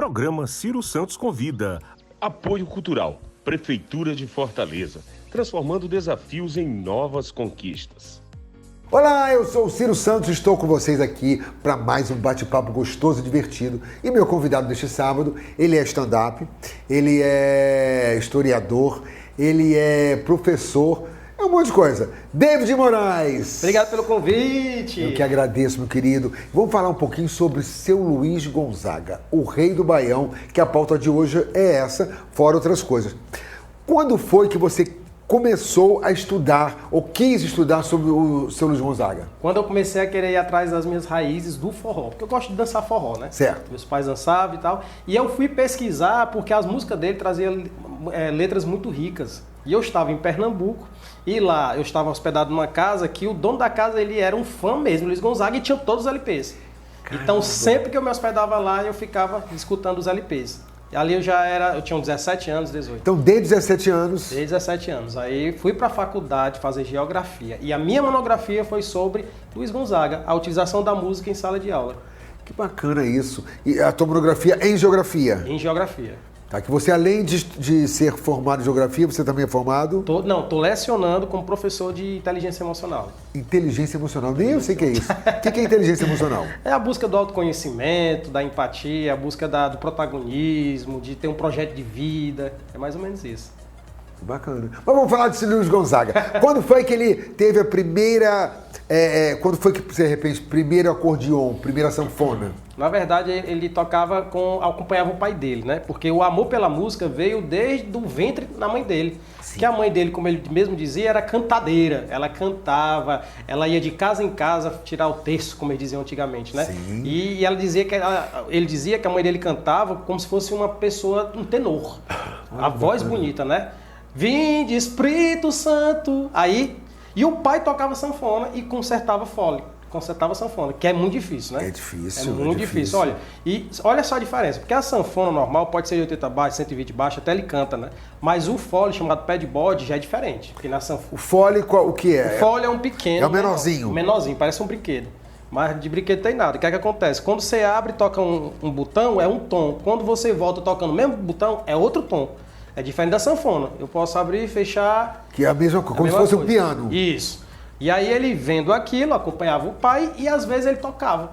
Programa Ciro Santos Convida. Apoio Cultural, Prefeitura de Fortaleza, transformando desafios em novas conquistas. Olá, eu sou o Ciro Santos, estou com vocês aqui para mais um bate-papo gostoso e divertido. E meu convidado deste sábado, ele é stand-up, ele é historiador, ele é professor, é um monte de coisa. David Moraes. Obrigado pelo convite. Eu que agradeço, meu querido. Vamos falar um pouquinho sobre seu Luiz Gonzaga, o rei do Baião, que a pauta de hoje é essa, fora outras coisas. Quando foi que você começou a estudar, ou quis estudar sobre o seu Luiz Gonzaga? Quando eu comecei a querer ir atrás das minhas raízes do forró, porque eu gosto de dançar forró, né? Certo. Meus pais dançavam e tal. E eu fui pesquisar porque as músicas dele traziam letras muito ricas. E eu estava em Pernambuco, e lá eu estava hospedado numa casa que o dono da casa, ele era um fã mesmo, Luiz Gonzaga, e tinha todos os LPs. Caramba. Então sempre que eu me hospedava lá, eu ficava escutando os LPs. Ali eu tinha 17 anos, 18. Então, desde 17 anos? Desde 17 anos. Aí fui para a faculdade fazer geografia. E a minha monografia foi sobre Luiz Gonzaga, a utilização da música em sala de aula. Que bacana isso. E a tua monografia é em geografia? Em geografia. Tá, que você, além de ser formado em geografia, você também é formado? Tô lecionando como professor de inteligência emocional. Inteligência emocional, nem eu sei o que é isso. O que é inteligência emocional? É a busca do autoconhecimento, da empatia, a busca do protagonismo, de ter um projeto de vida. É mais ou menos isso. Bacana. Mas vamos falar de Luiz Gonzaga. Quando foi que ele teve a primeira... quando foi que, de repente, primeiro acordeon, primeira sanfona? Na verdade, ele acompanhava o pai dele, né? Porque o amor pela música veio desde o ventre da mãe dele. Sim. Que a mãe dele, como ele mesmo dizia, era cantadeira. Ela cantava, ela ia de casa em casa tirar o terço, como eles diziam antigamente, né? Sim. E ela dizia ele dizia que a mãe dele cantava como se fosse uma pessoa, um tenor. A voz bonita, né? Vinde, Espírito Santo. E o pai tocava sanfona e consertava sanfona, que é muito difícil, né? É difícil. É muito difícil. Olha só a diferença, porque a sanfona normal pode ser de 80 baixo, 120 baixo, até ele canta, né? Mas o fole, chamado pé de bode, já é diferente. Porque na sanfona... O fole, o que é? O fole é um pequeno. É o menorzinho. Menorzinho, parece um brinquedo. Mas de brinquedo tem nada. O que é que acontece? Quando você abre e toca um botão, é um tom. Quando você volta tocando o mesmo botão, é outro tom. É diferente da sanfona. Eu posso abrir e fechar... Que é a mesma coisa, como se fosse um piano. Isso. E aí ele vendo aquilo, acompanhava o pai e às vezes ele tocava.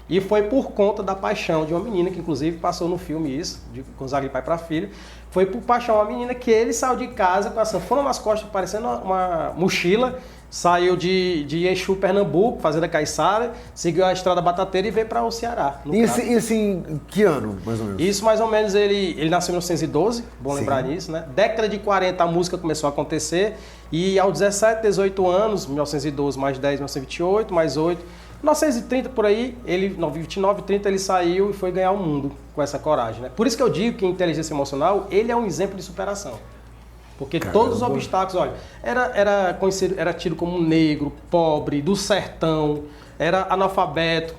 E foi por conta da paixão de uma menina, que inclusive passou no filme isso, de Gonzaga de pai para filho. Foi por paixão uma menina que ele saiu de casa com a sanfona nas costas, parecendo uma mochila. Saiu de Exu, Pernambuco, fazenda Caiçara, seguiu a estrada batateira e veio para o Ceará. Isso em que ano, mais ou menos? Isso mais ou menos, ele nasceu em 1912, bom lembrar nisso, né? Década de 40 a música começou a acontecer e aos 17, 18 anos, 1912 mais 10, 1928, mais 8, 1930 por aí, 29, 30 ele saiu e foi ganhar o mundo com essa coragem, né? Por isso que eu digo que inteligência emocional, ele é um exemplo de superação. Porque Caramba. Todos os obstáculos, olha, era tido como negro, pobre, do sertão, era analfabeto.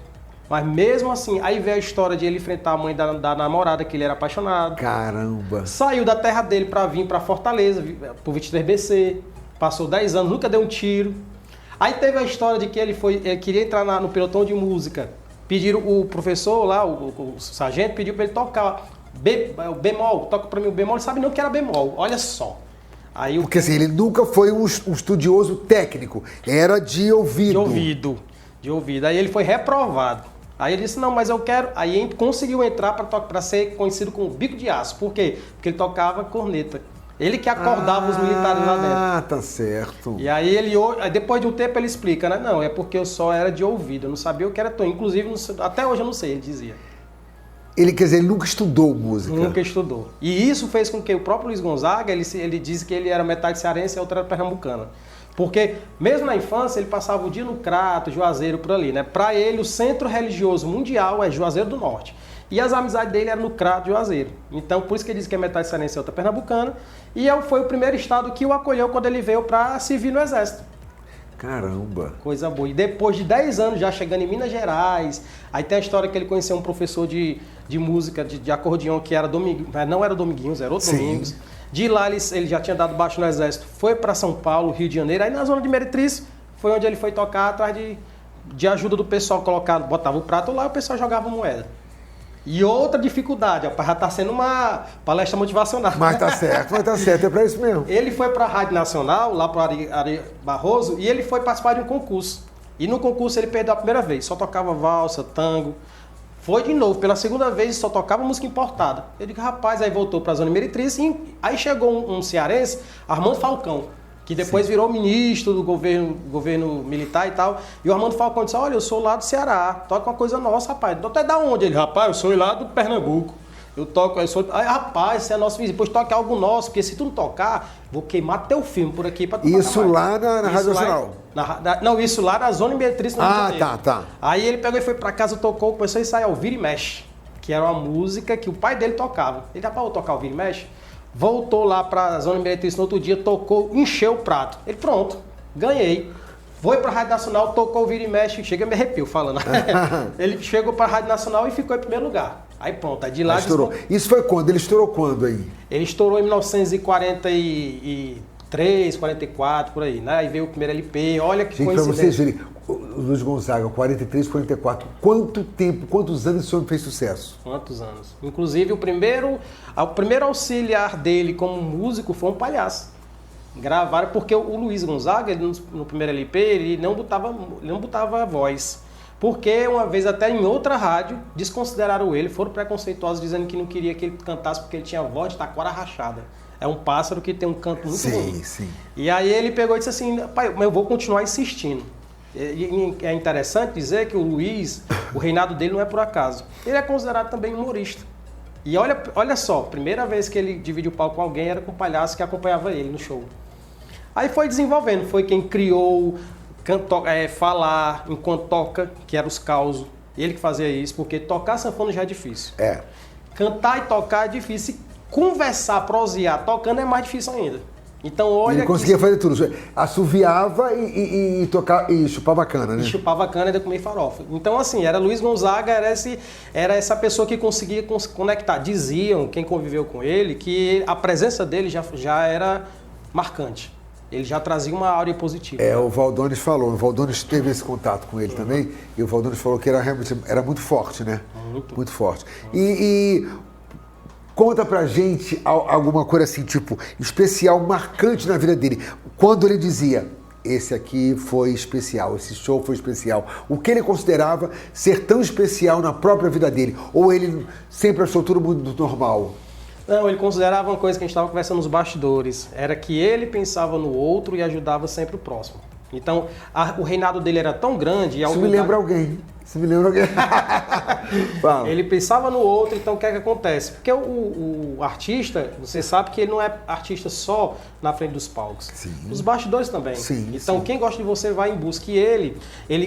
Mas mesmo assim, aí veio a história de ele enfrentar a mãe da namorada, que ele era apaixonado. Caramba! Saiu da terra dele para vir para Fortaleza, por 23BC, passou 10 anos, nunca deu um tiro. Aí teve a história de que ele queria entrar no pelotão de música. Pediram, o professor lá, o sargento, pediu para ele tocar o bemol, toca para mim o bemol, ele sabe não que era bemol, olha só. Porque assim, ele nunca foi um estudioso técnico, era de ouvido. De ouvido. Aí ele foi reprovado. Aí ele disse, não, mas eu quero... Aí conseguiu entrar para ser conhecido como bico de aço. Por quê? Porque ele tocava corneta. Ele que acordava os militares lá dentro. Ah, tá certo. E aí depois de um tempo ele explica, né? Não, é porque eu só era de ouvido, eu não sabia o que era tom. Inclusive, até hoje eu não sei, ele dizia. Quer dizer, ele nunca estudou música. Nunca estudou. E isso fez com que o próprio Luiz Gonzaga, ele disse que ele era metade cearense e a outra era pernambucana. Porque, mesmo na infância, ele passava o dia no Crato, Juazeiro, por ali, né? Para ele, o centro religioso mundial é Juazeiro do Norte. E as amizades dele eram no Crato, Juazeiro. Então, por isso que ele diz que é metade cearense e outra pernambucana. E foi o primeiro estado que o acolheu quando ele veio para servir no Exército. Caramba! Coisa boa. E depois de 10 anos já chegando em Minas Gerais, aí tem a história que ele conheceu um professor de música, de acordeão, que era não era Dominguinhos, era outro Domingos. De lá ele já tinha dado baixo no Exército, foi para São Paulo, Rio de Janeiro, aí na zona de Meretriz foi onde ele foi tocar atrás de ajuda do pessoal, botava o prato lá e o pessoal jogava moeda. E outra dificuldade, rapaz, já está sendo uma palestra motivacional. Mas tá certo, é para isso mesmo. Ele foi para a Rádio Nacional, lá para o Ari Barroso, e ele foi participar de um concurso. E no concurso ele perdeu a primeira vez, só tocava valsa, tango. Foi de novo, pela segunda vez só tocava música importada. Eu digo, rapaz, aí voltou para a Zona Meretriz, e aí chegou um cearense, Armando Falcão, que depois virou ministro do governo militar e tal. E o Armando Falcão disse, olha, eu sou lá do Ceará, toca uma coisa nossa, rapaz. Então até da onde? Ele, rapaz, eu sou lá do Pernambuco. Aí, rapaz, você é nosso vizinho, depois toque algo nosso, porque se tu não tocar, vou queimar teu filme por aqui pra tu Isso lá na Rádio Nacional? Não, isso lá na Zona Meretriz. Tá. Aí ele pegou e foi pra casa, tocou, começou a ensaiar o Vira e Mexe, que era uma música que o pai dele tocava. Ele, rapaz, vou tocar o Vira e Mexe. Voltou lá pra Zona Meretriz no outro dia, tocou, encheu o prato. Ele, pronto, ganhei. Foi pra Rádio Nacional, tocou o Vira e Mexe, chega a me arrepio falando. Ele chegou pra Rádio Nacional e ficou em primeiro lugar. Aí pronto, aí de lá... Estourou. Isso foi quando? Ele estourou quando aí? Ele estourou em 1943, 44, por aí, né? Aí veio o primeiro LP, olha que gente, coincidência. Pra vocês verem, o Luiz Gonzaga, 43, 44, quanto tempo, quantos anos esse homem fez sucesso? Quantos anos? Inclusive, o primeiro auxiliar dele como músico foi um palhaço. Gravaram, porque o Luiz Gonzaga, ele, no primeiro LP, ele não botava voz. Porque uma vez até em outra rádio, desconsideraram ele, foram preconceituosos, dizendo que não queria que ele cantasse porque ele tinha voz de taquara rachada. É um pássaro que tem um canto muito ruim. Sim. E aí ele pegou e disse assim, pai, mas eu vou continuar insistindo. E é interessante dizer que o Luiz, o reinado dele não é por acaso. Ele é considerado também humorista. E olha só, primeira vez que ele dividiu o palco com alguém era com o palhaço que acompanhava ele no show. Aí foi desenvolvendo, foi quem criou... falar enquanto toca, que era os causos. Ele que fazia isso, porque tocar sanfona já é difícil. Cantar e tocar é difícil. Conversar, prosear, tocando é mais difícil ainda. Então, olha. Ele conseguia fazer tudo. Assoviava e tocava, e chupava cana, né? E chupava cana e ainda comia farofa. Então, assim, era Luiz Gonzaga, era essa pessoa que conseguia conectar. Diziam, quem conviveu com ele, que a presença dele já era marcante. Ele já trazia uma áurea positiva. O Valdones falou, o Valdones teve esse contato com ele também, e o Valdones falou que era muito forte, né? Muito forte. E conta pra gente alguma coisa assim, tipo, especial, marcante na vida dele. Quando ele dizia, esse aqui foi especial, esse show foi especial. O que ele considerava ser tão especial na própria vida dele? Ou ele sempre achou todo mundo normal? Não, ele considerava uma coisa que a gente estava conversando nos bastidores, era que ele pensava no outro e ajudava sempre o próximo. Então, o reinado dele era tão grande... Isso me lembra alguém. Ele pensava no outro, então o que é que acontece? Porque o artista, você sabe que ele não é artista só na frente dos palcos. Sim. Os bastidores também. Sim, então, quem gosta de você vai em busca. E ele,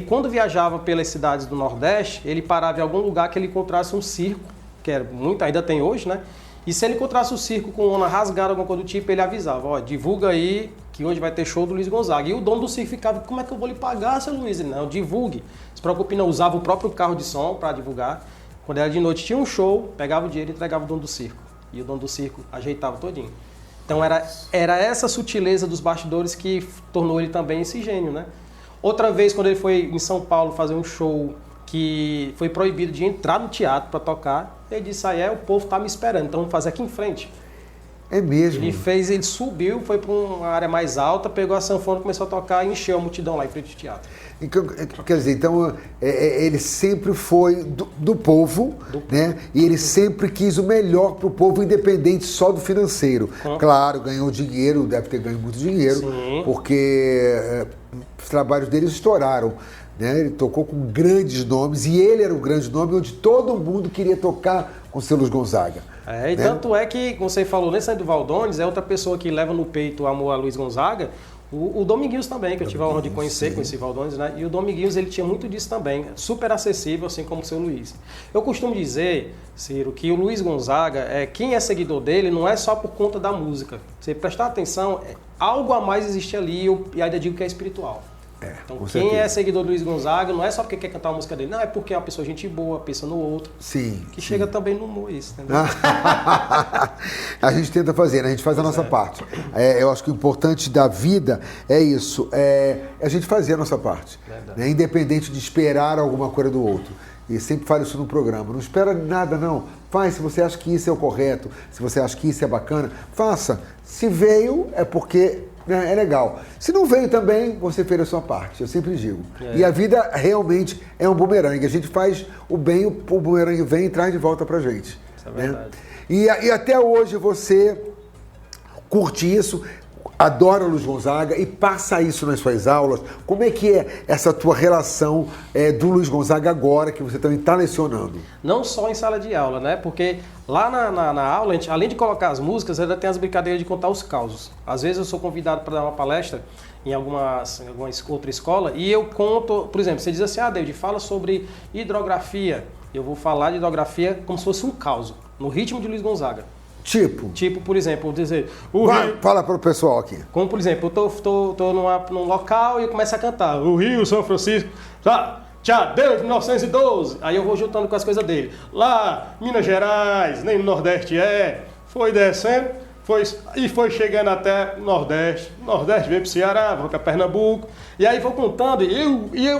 quando viajava pelas cidades do Nordeste, ele parava em algum lugar que ele encontrasse um circo, que era muito, ainda tem hoje, né? E se ele encontrasse o circo com uma rasgada, alguma coisa do tipo, ele avisava, ó, divulga aí que hoje vai ter show do Luiz Gonzaga. E o dono do circo ficava, como é que eu vou lhe pagar, seu Luiz? Ele, não, divulgue. Se preocupe não, usava o próprio carro de som para divulgar. Quando era de noite tinha um show, pegava o dinheiro e entregava o dono do circo. E o dono do circo ajeitava todinho. Então era essa sutileza dos bastidores que tornou ele também esse gênio, né? Outra vez, quando ele foi em São Paulo fazer um show que foi proibido de entrar no teatro para tocar, ele disse, o povo tá me esperando, então vamos fazer aqui em frente. É mesmo? Ele subiu, foi para uma área mais alta, pegou a sanfona, começou a tocar e encheu a multidão lá em frente ao teatro. Quer dizer, então ele sempre foi do povo, né? E ele sempre quis o melhor para o povo, independente só do financeiro. Claro, ganhou dinheiro, deve ter ganho muito dinheiro, sim, porque os trabalhos dele estouraram. Né? Ele tocou com grandes nomes e ele era o grande nome onde todo mundo queria tocar com o seu Luiz Gonzaga. E tanto é que, como você falou, nesse aí do Valdones, é outra pessoa que leva no peito o amor a Luiz Gonzaga, o Dominguinhos também, que eu tive a honra de conhecer Valdones, né? E o Dominguinhos, ele tinha muito disso também, super acessível, assim como o seu Luiz. Eu costumo dizer, Ciro, que o Luiz Gonzaga, quem é seguidor dele, não é só por conta da música. Você prestar atenção, algo a mais existe ali, e ainda digo que é espiritual. Então, quem é seguidor do Luiz Gonzaga não é só porque quer cantar a música dele, não, é porque é uma pessoa gente boa, pensa no outro. Que chega também no humor isso, entendeu? A gente tenta fazer, né? A gente faz a nossa parte. Eu acho que o importante da vida é isso, a gente fazer a nossa parte. Né? Independente de esperar alguma coisa do outro. e sempre falo isso no programa, não espera nada não, faz se você acha que isso é o correto, se você acha que isso é bacana, faça. Se veio é porque é legal. Se não veio também, você fez a sua parte, eu sempre digo. E a vida realmente é um bumerangue, a gente faz o bem, o bumerangue vem e traz de volta pra gente. Isso é verdade. E até hoje você curte isso, adora o Luiz Gonzaga e passa isso nas suas aulas. Como é que é essa tua relação do Luiz Gonzaga agora, que você também está lecionando? Não só em sala de aula, né? Porque lá na aula, a gente, além de colocar as músicas, ainda tem as brincadeiras de contar os causos. Às vezes eu sou convidado para dar uma palestra em alguma outra escola e eu conto, por exemplo, você diz assim, David, fala sobre hidrografia. Eu vou falar de hidrografia como se fosse um caos, no ritmo de Luiz Gonzaga. Tipo, por exemplo, vou dizer... Fala para o pessoal aqui. Como, por exemplo, eu tô num local e eu começo a cantar. O Rio, São Francisco, tchau, Deus, 1912. Aí eu vou juntando com as coisas dele. Lá, Minas Gerais, nem no Nordeste foi descendo, foi chegando até Nordeste. Nordeste veio para o Ceará, vou para Pernambuco. E aí vou contando,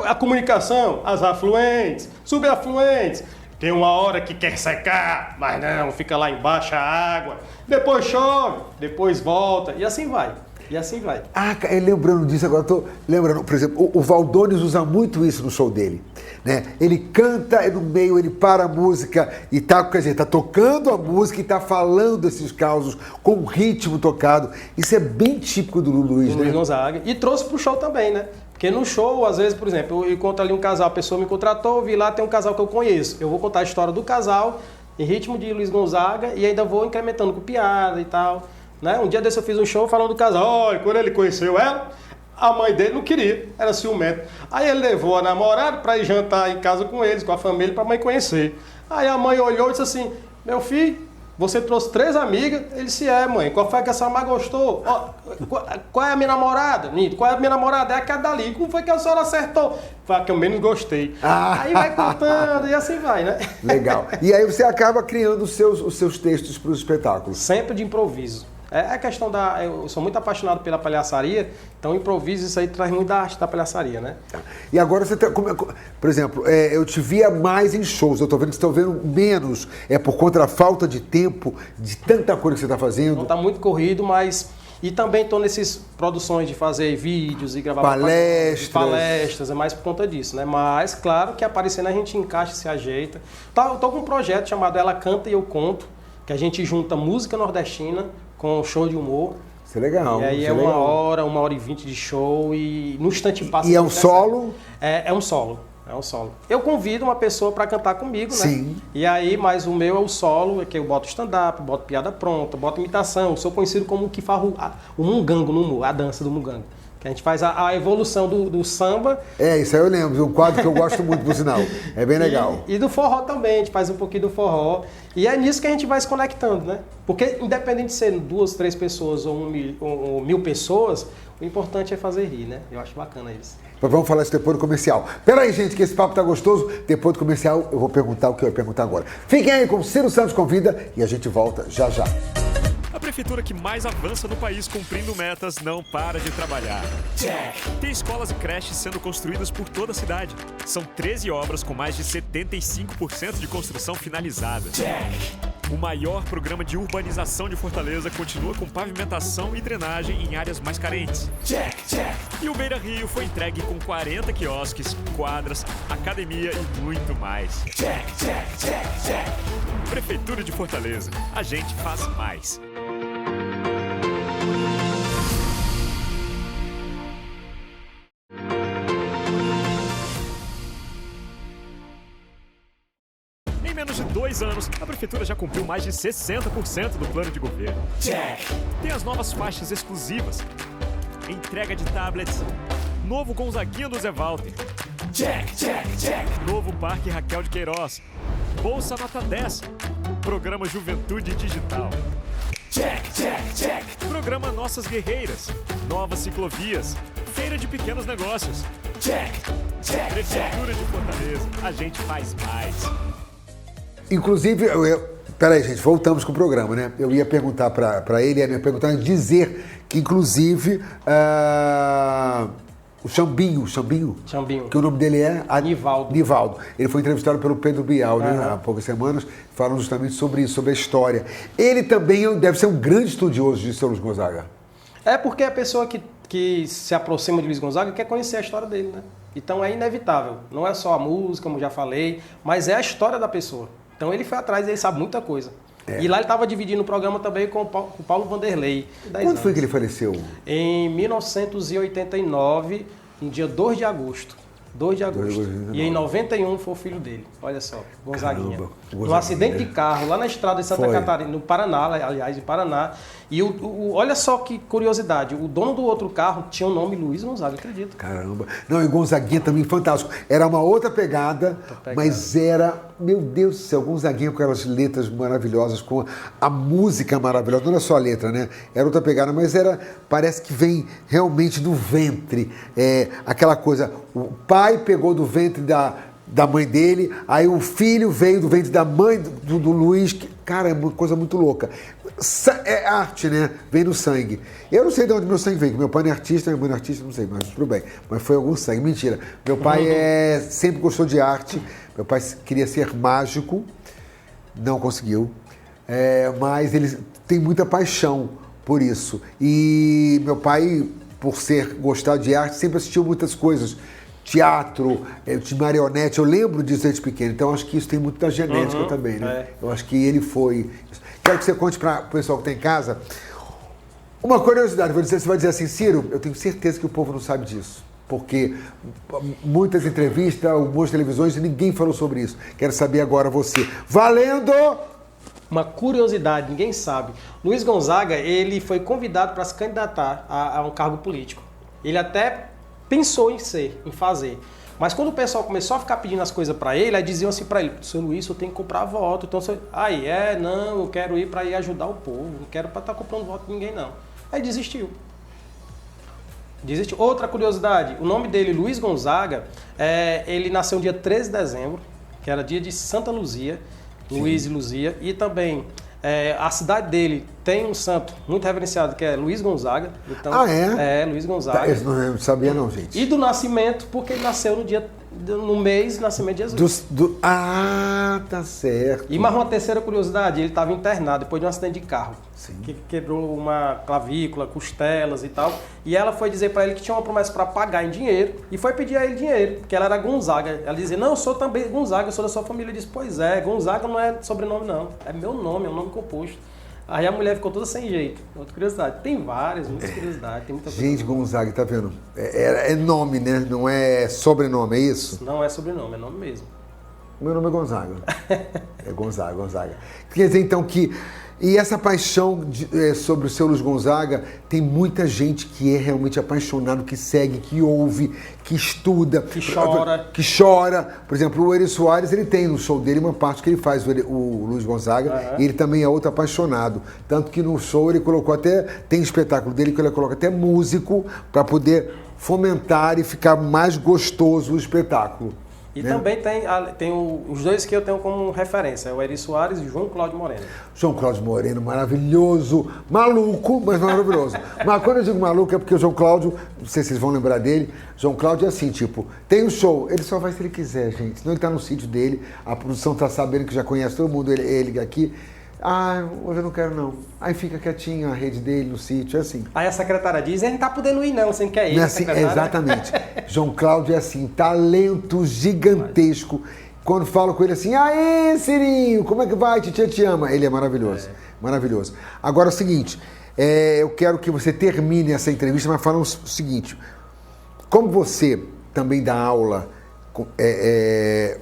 a comunicação, as afluentes, subafluentes. Tem uma hora que quer secar, mas não, fica lá embaixo a água. Depois chove, depois volta, e assim vai. E assim vai. Lembrando disso, agora estou lembrando, por exemplo, o Valdones usa muito isso no show dele. Né? Ele canta e no meio ele para a música e tá tocando a música e tá falando esses causos com o ritmo tocado. Isso é bem típico do Luiz, né? Luiz Gonzaga. E trouxe pro show também, né? Porque no show, às vezes, por exemplo, eu encontro ali um casal, a pessoa me contratou, eu vi lá, tem um casal que eu conheço. Eu vou contar a história do casal em ritmo de Luiz Gonzaga e ainda vou incrementando com piada e tal. Né? Um dia desse eu fiz um show falando do casal. Olha, quando ele conheceu ela, a mãe dele não queria, era ciumento. Aí ele levou a namorada para ir jantar em casa com eles, com a família, para a mãe conhecer. Aí a mãe olhou e disse assim, meu filho, você trouxe 3 amigas? Ele disse, mãe, qual foi que a senhora mais gostou? Qual é a minha namorada? Qual é a minha namorada? É aquela dali. Como foi que a senhora acertou? Foi a que eu menos gostei. Aí vai contando e assim vai, né? Legal. E aí você acaba criando os seus textos para os espetáculos. Sempre de improviso. É a questão eu sou muito apaixonado pela palhaçaria, então improviso, isso aí traz muito da arte da palhaçaria, né? E agora você por exemplo, eu te via mais em shows, eu tô vendo que você está vendo menos, por conta da falta de tempo, de tanta coisa que você está fazendo. Não tá muito corrido, mas... E também estou nessas produções de fazer vídeos e gravar palestras, é mais por conta disso, né? Mas, claro que aparecendo a gente encaixa, se ajeita. Eu tô com um projeto chamado Ela Canta e Eu Conto, que a gente junta música nordestina com show de humor. Isso é legal. E aí é legal. 1h20 de show e no instante passa... E é um solo? É um solo. É um solo. Eu convido uma pessoa para cantar comigo, né? Sim. E aí, mas o meu é o solo, que eu boto stand-up, boto piada pronta, boto imitação. Eu sou conhecido como o que faz o mungango no humor, a dança do mungango. Que a gente faz a evolução do samba. Isso aí eu lembro, um quadro que eu gosto muito, por sinal. É bem legal. E do forró também, a gente faz um pouquinho do forró. E é nisso que a gente vai se conectando, né? Porque independente de ser 2, 3 pessoas ou 1.000 pessoas, o importante é fazer rir, né? Eu acho bacana isso. Mas vamos falar isso depois do comercial. Peraí, gente, que esse papo tá gostoso. Depois do comercial, eu vou perguntar o que eu ia perguntar agora. Fiquem aí com o Ciro Santos Convida e a gente volta já já. A prefeitura que mais avança no país cumprindo metas não para de trabalhar. Tem escolas e creches sendo construídas por toda a cidade. São 13 obras com mais de 75% de construção finalizada. O maior programa de urbanização de Fortaleza continua com pavimentação e drenagem em áreas mais carentes. E o Beira Rio foi entregue com 40 quiosques, quadras, academia e muito mais. Prefeitura de Fortaleza. A gente faz mais. Em menos de 2 anos, a Prefeitura já cumpriu mais de 60% do plano de governo. Tem as novas faixas exclusivas, entrega de tablets, novo Gonzaguinha do Zé Walter, novo Parque Raquel de Queiroz, Bolsa Nota 10, Programa Juventude Digital, Programa Nossas Guerreiras, novas ciclovias, Feira de Pequenos Negócios. Prefeitura de Fortaleza, a gente faz mais. Inclusive, peraí, gente, voltamos com o programa, né? Eu ia perguntar para ele, ia me perguntar, dizer que, inclusive, O Chambinho, Chambinho. que o nome dele é Nivaldo. Nivaldo. Ele foi entrevistado pelo Pedro Bial, né, há poucas semanas, falando justamente sobre isso, sobre a história. Ele também deve ser um grande estudioso de Seu Luiz Gonzaga. É porque a pessoa que se aproxima de Luiz Gonzaga quer conhecer a história dele, né? Então é inevitável. Não é só a música, como já falei, mas é a história da pessoa. Então ele foi atrás e ele sabe muita coisa. E lá ele estava dividindo o programa também com o Paulo Vanderlei. Quando foi que ele faleceu? Em 1989, no dia 2 de agosto. 2 de agosto. E em 91 foi o filho dele. Olha só, Gonzaguinha. Num acidente de carro, lá na estrada de Santa Catarina, no Paraná, aliás, em Paraná. E olha só que curiosidade, o dono do outro carro tinha o nome Luiz Gonzaga, acredito. Caramba. Não, e Gonzaguinha também fantástico. Era uma outra pegada, mas era, meu Deus do céu, Gonzaguinha com aquelas letras maravilhosas, com a música maravilhosa. Não era só a letra, né? Era outra pegada, mas parece que vem realmente do ventre. Aquela coisa, o pai pegou do ventre da mãe dele, aí o filho veio do ventre da mãe do Luiz. Cara, é uma coisa muito louca. É arte, né? Vem no sangue. Eu não sei de onde meu sangue vem, que meu pai não é artista, minha mãe não é artista, não sei, mas tudo bem. Mas foi algum sangue. Mentira. Meu pai sempre gostou de arte. Meu pai queria ser mágico, não conseguiu. Mas ele tem muita paixão por isso. E meu pai, por gostar de arte, sempre assistiu muitas coisas. Teatro, de marionete, eu lembro disso desde pequeno, então acho que isso tem muito da genética também, né? Eu acho que ele foi. Quero que você conte para o pessoal que está em casa uma curiosidade. Você vai dizer assim, Ciro, eu tenho certeza que o povo não sabe disso, porque muitas entrevistas, algumas televisões, ninguém falou sobre isso. Quero saber agora você. Valendo! Uma curiosidade, ninguém sabe. Luiz Gonzaga, ele foi convidado para se candidatar a um cargo político. Ele até pensou em fazer. Mas quando o pessoal começou a ficar pedindo as coisas para ele, aí diziam assim para ele, seu Luiz, eu tenho que comprar voto. Então, não, eu quero ir para ir ajudar o povo, não quero para estar comprando voto de ninguém, não. Aí desistiu. Outra curiosidade, o nome dele, Luiz Gonzaga, ele nasceu no dia 13 de dezembro, que era dia de Santa Luzia, Luiz e Luzia, e também a cidade dele tem um santo muito reverenciado, que é Luiz Gonzaga. Então, Luiz Gonzaga. Tá, eu não sabia não, gente. E do nascimento, porque ele nasceu no mês de nascimento de Jesus. Tá certo. E mais uma terceira curiosidade, ele estava internado depois de um acidente de carro. Sim. Que quebrou uma clavícula, costelas e tal. E ela foi dizer para ele que tinha uma promessa para pagar em dinheiro e foi pedir a ele dinheiro, porque ela era Gonzaga. Ela dizia, não, eu sou também Gonzaga, eu sou da sua família. Ele disse, pois é, Gonzaga não é sobrenome não, é meu nome, é um nome composto. Aí a mulher ficou toda sem jeito. Outra curiosidade. Tem muitas curiosidades. Tem muita coisa. Gente, Gonzaga, tá vendo? É nome, né? Não é sobrenome, é isso? Não é sobrenome, é nome mesmo. Meu nome é Gonzaga. É Gonzaga. Quer dizer, então, que... E essa paixão sobre o seu Luiz Gonzaga, tem muita gente que é realmente apaixonado, que segue, que ouve, que estuda. Que chora. Que chora. Por exemplo, o Eri Soares, ele tem no show dele uma parte que ele faz, o Luiz Gonzaga, e ele também é outro apaixonado. Tanto que no show ele colocou tem espetáculo dele que ele coloca até músico para poder fomentar e ficar mais gostoso o espetáculo. E também tem os dois que eu tenho como referência, o Eri Soares e o João Cláudio Moreno. João Cláudio Moreno, maravilhoso, maluco, mas maravilhoso. Mas quando eu digo maluco é porque o João Cláudio, não sei se vocês vão lembrar dele, João Cláudio é assim, tipo, tem um show, ele só vai se ele quiser, gente. Senão ele tá no sítio dele, a produção tá sabendo que já conhece todo mundo, ele aqui. Hoje eu não quero não. Aí fica quietinho a rede dele no sítio, é assim. Aí a secretária diz, ele não tá podendo ir não, você não quer ir, não é assim, exatamente. João Cláudio é assim, talento gigantesco. Quando falo com ele assim, aê, Cirinho, como é que vai? Titia te ama. Ele é maravilhoso, maravilhoso. Agora é o seguinte, eu quero que você termine essa entrevista, mas falando o seguinte, como você também dá aula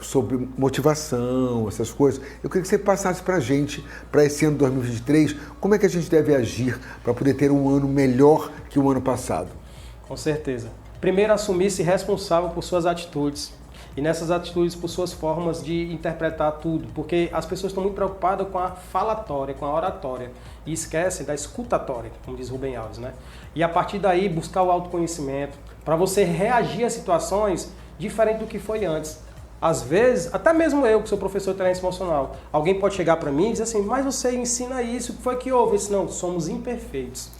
sobre motivação, essas coisas, eu queria que você passasse para a gente, para esse ano de 2023, como é que a gente deve agir para poder ter um ano melhor que o ano passado? Com certeza. Primeiro, assumir-se responsável por suas atitudes. E nessas atitudes, por suas formas de interpretar tudo. Porque as pessoas estão muito preocupadas com a falatória, com a oratória. E esquecem da escutatória, como diz Rubem Alves, né? E a partir daí, buscar o autoconhecimento, para você reagir a situações diferente do que foi antes. Às vezes, até mesmo eu, que sou professor de treinamento emocional, alguém pode chegar para mim e dizer assim, mas você ensina isso, o que foi que houve? Eu disse, não, somos imperfeitos.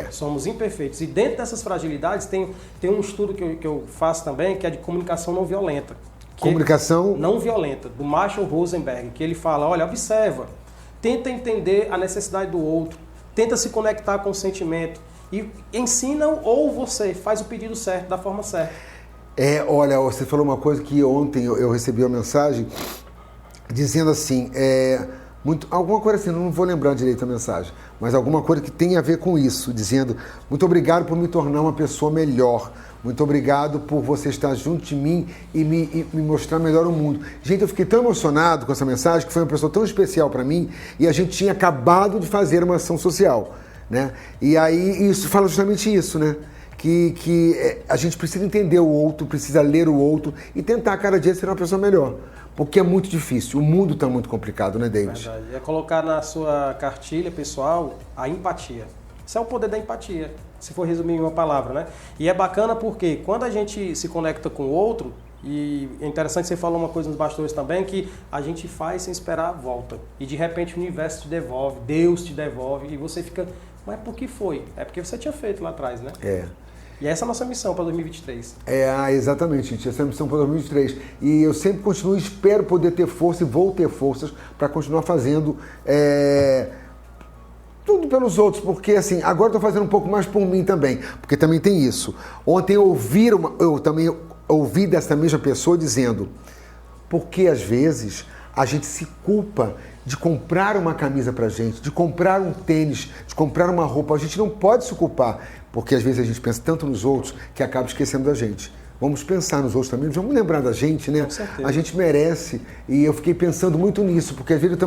Somos imperfeitos. E dentro dessas fragilidades tem um estudo que eu faço também, que é de comunicação não violenta. Comunicação não violenta, do Marshall Rosenberg, que ele fala, olha, observa, tenta entender a necessidade do outro, tenta se conectar com o sentimento e ensina ou você faz o pedido certo, da forma certa. Olha, você falou uma coisa que ontem eu recebi uma mensagem dizendo assim, alguma coisa assim, não vou lembrar direito a mensagem, mas alguma coisa que tem a ver com isso, dizendo, muito obrigado por me tornar uma pessoa melhor, muito obrigado por você estar junto de mim e me mostrar melhor o mundo. Gente, eu fiquei tão emocionado com essa mensagem, que foi uma pessoa tão especial para mim, e a gente tinha acabado de fazer uma ação social, né? E aí isso fala justamente isso, né? Que a gente precisa entender o outro, precisa ler o outro e tentar cada dia ser uma pessoa melhor. Porque é muito difícil, o mundo está muito complicado, né, David? Verdade. É colocar na sua cartilha pessoal a empatia. Isso é o poder da empatia, se for resumir em uma palavra, né? E é bacana porque quando a gente se conecta com o outro, e é interessante, você falou uma coisa nos bastidores também, que a gente faz sem esperar a volta. E de repente o universo te devolve, Deus te devolve, e você fica, mas por que foi? É porque você tinha feito lá atrás, né? E essa é a nossa missão para 2023. Exatamente, gente. Essa é a missão para 2023. E eu sempre continuo, espero poder ter força e vou ter forças para continuar fazendo tudo pelos outros, porque assim, agora estou fazendo um pouco mais por mim também, porque também tem isso. Ontem eu também ouvi dessa mesma pessoa dizendo, porque às vezes a gente se culpa de comprar uma camisa pra gente, de comprar um tênis, de comprar uma roupa. A gente não pode se culpar, porque às vezes a gente pensa tanto nos outros que acaba esquecendo da gente. Vamos pensar nos outros também, vamos lembrar da gente, né? Com certeza. A gente merece. E eu fiquei pensando muito nisso, porque às vezes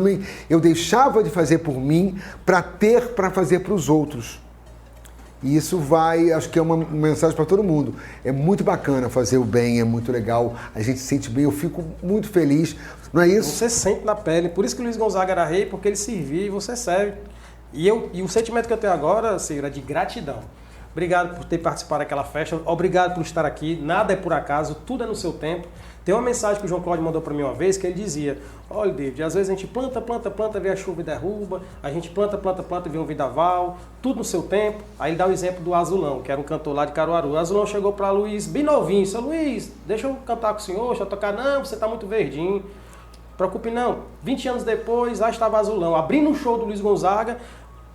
eu deixava de fazer por mim para ter para fazer para os outros. E isso acho que é uma mensagem para todo mundo. É muito bacana fazer o bem, é muito legal, a gente se sente bem, eu fico muito feliz, não é isso? Você sente na pele, por isso que o Luiz Gonzaga era rei, porque ele servia e você serve. E o sentimento que eu tenho agora, Senhor, é de gratidão. Obrigado por ter participado daquela festa, obrigado por estar aqui, nada é por acaso, tudo é no seu tempo. Tem uma mensagem que o João Cláudio mandou para mim uma vez, que ele dizia, olha, David, às vezes a gente planta, vê a chuva e derruba, a gente planta, vê um vendaval, tudo no seu tempo. Aí ele dá o exemplo do Azulão, que era um cantor lá de Caruaru. O Azulão chegou para Luiz, bem novinho, seu Luiz, deixa eu cantar com o senhor, deixa eu tocar. Não, você está muito verdinho, preocupe não. 20 anos depois, lá estava Azulão, abrindo um show do Luiz Gonzaga,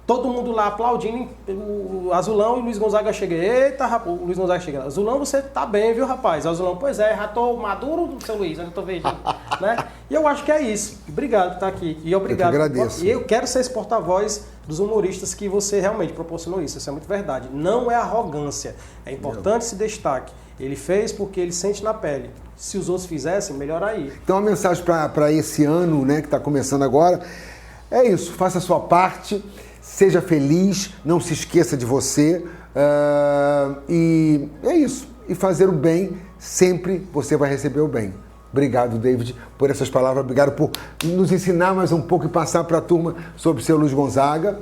todo mundo lá aplaudindo o Azulão, e o Luiz Gonzaga chega. Eita, rapaz, o Luiz Gonzaga chega. Azulão, você tá bem, viu, rapaz? Azulão, pois é, já tô maduro, seu Luiz, eu tô verdinho. Né? E eu acho que é isso. Obrigado por estar aqui. E obrigado. Eu que agradeço. E eu quero ser esse porta-voz dos humoristas que você realmente proporcionou isso. Isso é muito verdade. Não é arrogância. É importante esse destaque. Ele fez porque ele sente na pele. Se os outros fizessem, melhor aí. Então, a mensagem para esse ano, né, que está começando agora, é isso. Faça a sua parte. Seja feliz, não se esqueça de você, e é isso. E fazer o bem, sempre você vai receber o bem. Obrigado, David, por essas palavras. Obrigado por nos ensinar mais um pouco e passar para a turma sobre o seu Luiz Gonzaga.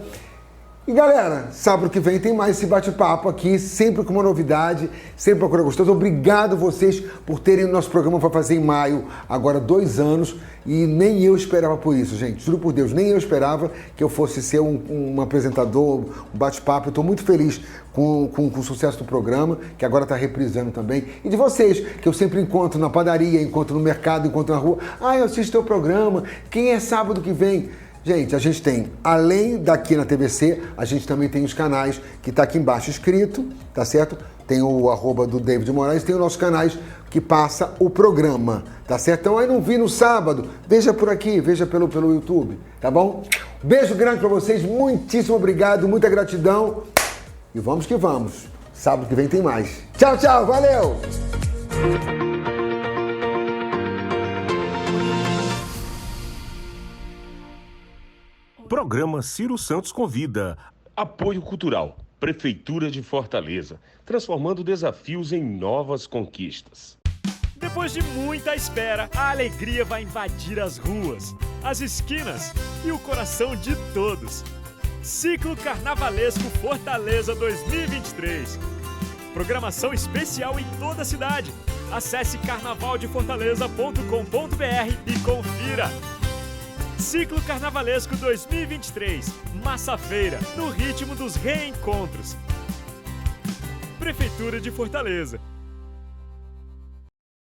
E galera, sábado que vem tem mais esse bate-papo aqui, sempre com uma novidade, sempre uma coisa gostosa. Obrigado vocês por terem o nosso programa para fazer em maio, agora 2 anos, e nem eu esperava por isso, gente. Juro por Deus, nem eu esperava que eu fosse ser um apresentador, um bate-papo. Eu estou muito feliz com o sucesso do programa, que agora está reprisando também. E de vocês, que eu sempre encontro na padaria, encontro no mercado, encontro na rua. Eu assisto teu programa, quem é sábado que vem? Gente, a gente tem, além daqui na TVC, a gente também tem os canais que está aqui embaixo escrito, tá certo? Tem o @ do David Moraes, tem os nossos canais que passa o programa, tá certo? Então aí não vi no sábado, veja por aqui, veja pelo YouTube, tá bom? Beijo grande para vocês, muitíssimo obrigado, muita gratidão e vamos que vamos. Sábado que vem tem mais. Tchau, tchau, valeu! Programa Ciro Santos Convida. Apoio Cultural, Prefeitura de Fortaleza, transformando desafios em novas conquistas. Depois de muita espera, a alegria vai invadir as ruas, as esquinas e o coração de todos. Ciclo Carnavalesco Fortaleza 2023. Programação especial em toda a cidade. Acesse carnavaldefortaleza.com.br e confira. Ciclo Carnavalesco 2023. Massa Feira, no ritmo dos reencontros. Prefeitura de Fortaleza.